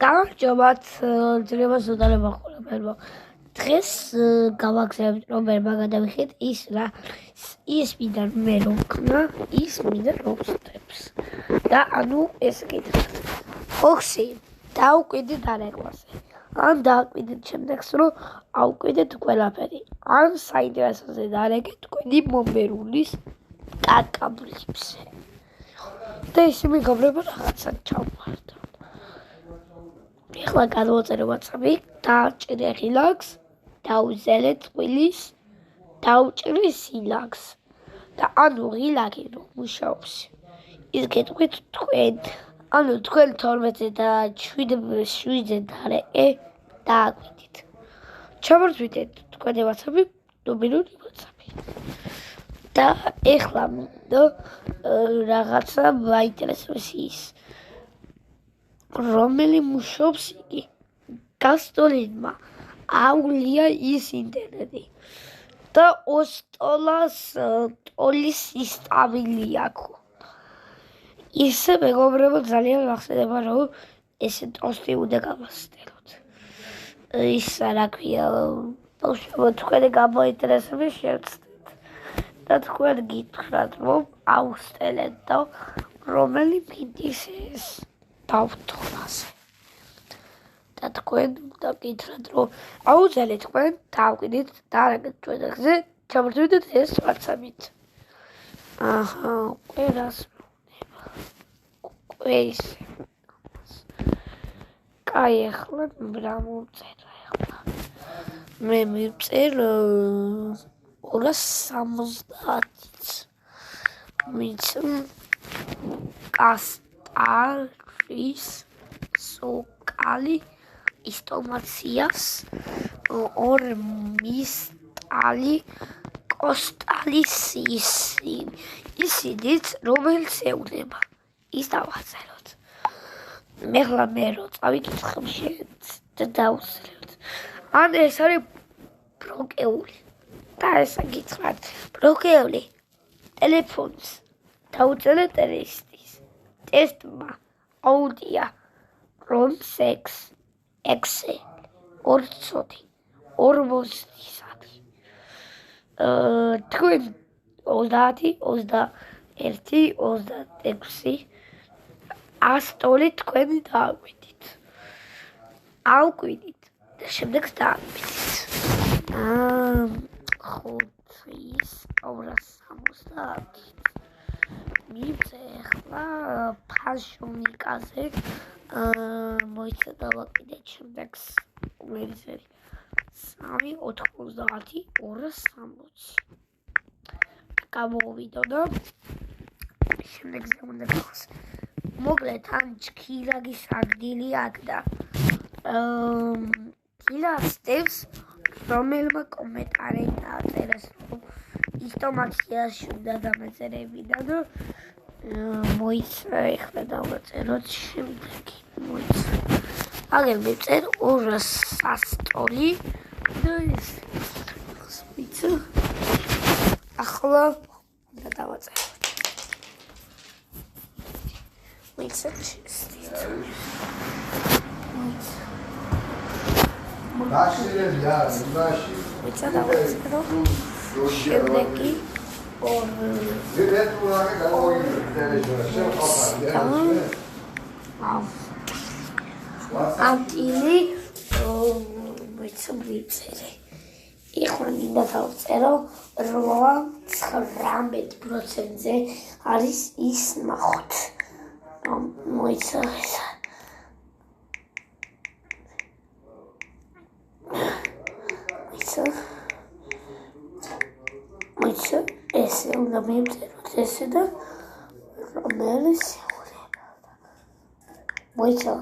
გამარჯობათ ძრებას უდალებმა ყველაფერმა დღეს გავაგზავნებთ რომ მე გადავიხეთ ის მინდა მე რომ ვქნა ის მინდა რომ ვწდებს და ანუ ეს გითხრათ ოქსი დაუკვირდით არეკლასზე ან დააკვირდით შემდეგს რომ აუკვირდეთ ყველაფერი ან საინტერესოზე დარეკეთ თქვენი მომერულის კაკაბლიფზე და ისინი მეგობრებო რაღაცა ჩავმართ ეხლა გადავაწერე WhatsApp-ი, დააჭირე რილაქს, დაუზელე წყვილის, დაუჭირე სილაქს. და ანუ რილაქი რომ მუშაობს. ის გეტყვით თქვენ, ანუ თქვენ 12-ზე და 7-ზე დარეკე დააკვირდით. ჩამორთვით თქვენი WhatsApp-ი, ნომერული WhatsApp-ი. და ეხლა რაღაცა მაინტერესებს ის. რომელი მუშაობს იგი გასტოლინმა აუვლია ის ინტერნეტი და ოსტოლას ტოლის ისწავლილი აქვს ისე მეგობრებო ძალიან მახსენდება რომ ესე ტოსტი უნდა გავასწროთ ის რა ქვია ბავშვებო თქვენი გამოინტერესების შევცდით და თქვენ გითხრათ რომ აუსწრეთ და რომელი მინდის ეს დავთვალაზე და თქვენ დაგითხრათ რომ აუძელეთ თქვენ დავკვირდით და არაგეთ ჩვენზე ჩამორთვით ეს WhatsApp-ით აჰა ყველას ყვეს კაი ახლა რა მოვწერა ახლა მე მივწერ 270-ით მიც კასტარის სოკალი ისტომაციას ორმისტალი კოსტალის ისინიც რომელიც ეუნება ის დავაწეროთ მეხლა მე რო წავიკითხე და დავუსრულოთ ან ეს არის ბროკეული და ესა გითხრათ ბროკეული ტელეფონს დაუწერე ტესტმა აუდია რომ სექს ექსე ორცოდი 40 თქვენ 30 21 26 ასტოლი თქვენ დააკვირდით აუკვირდით და შემდეგ დააკვირდით 570 მივწე ახლა ფაშონიკაზე მოიცა დავაკვირდეთ შემდეგს მერიცერი 390 260 გამოვიდა და შემდეგზე უნდა გახსნას მოკლედ ან ჩქილაგის ადგილი აქ და კილასტებს რომელმა კომენტარი დააწერეს რომ ინსტომაციაში უნდა დამეწერებინა და მოიცა ეხლა დავაწეროთ შემდეგი მოიცა აგერ მივწერ 200 და ეს მოიცა ახლა უნდა დავაწეროთ მოიცა მოიცა დავაწეროთ შემდეგი ანტილი მივწერე ეხლა მინდა დავწერო 19%-ზე არის ის ნახოთ მოიცა ესა მოიცა ესე უნდა მივწეროთ ესე და რომელი შეუნება მოიცა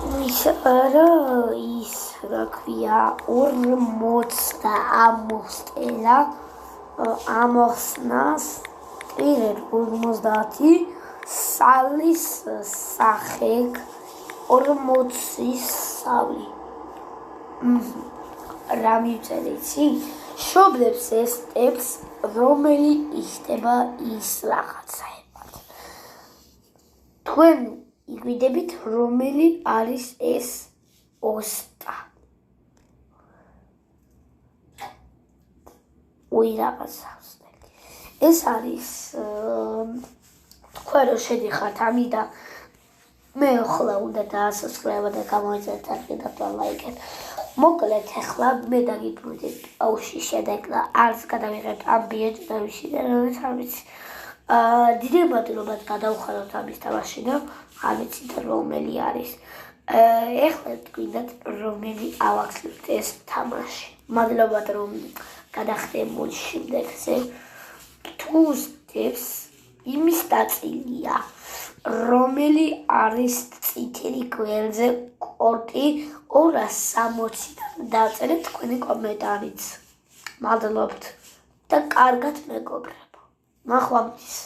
მოიცა არა ის რა ქვია 40 ამოსნას პირერ 50 სალის სახეკ 40 სავალი რა მივწერე იცი შობლებს ეს ტეპს რომელი იხდება ის რაღაცაებად. თქვენ იგვიდებით, რომელი არის ეს ოსტა. რაღაცავსდები. ეს არის თქვენ რო შედიხართ ამიდან მე ახლა უნდა დაასასრულებო და გამოიწერეთ კიდევ ლაიქეთ. მოკლედ ახლა მე დაგიბრუნდით აუში შედეგდა არც გადავიღებთ ამ ბიეჭდავში რომელიც არ ვიცი. დიდი მადლობად გადავხაროთ ამის თამაში და არ ვიცით რომელი არის. ეხლა თქვენდათ რომელი ავახსნებთ ეს თამაში. მადლობად რომ გადახდემულ შემდეგზე თუ ვსდებს იმის ნაწილია რომელი არის წითელი გვერდზე კორტი 260-დან დაწერეთ თქვენი კომენტარიც. მადლობთ და კარგად მეგობრებო. ნახვამდის.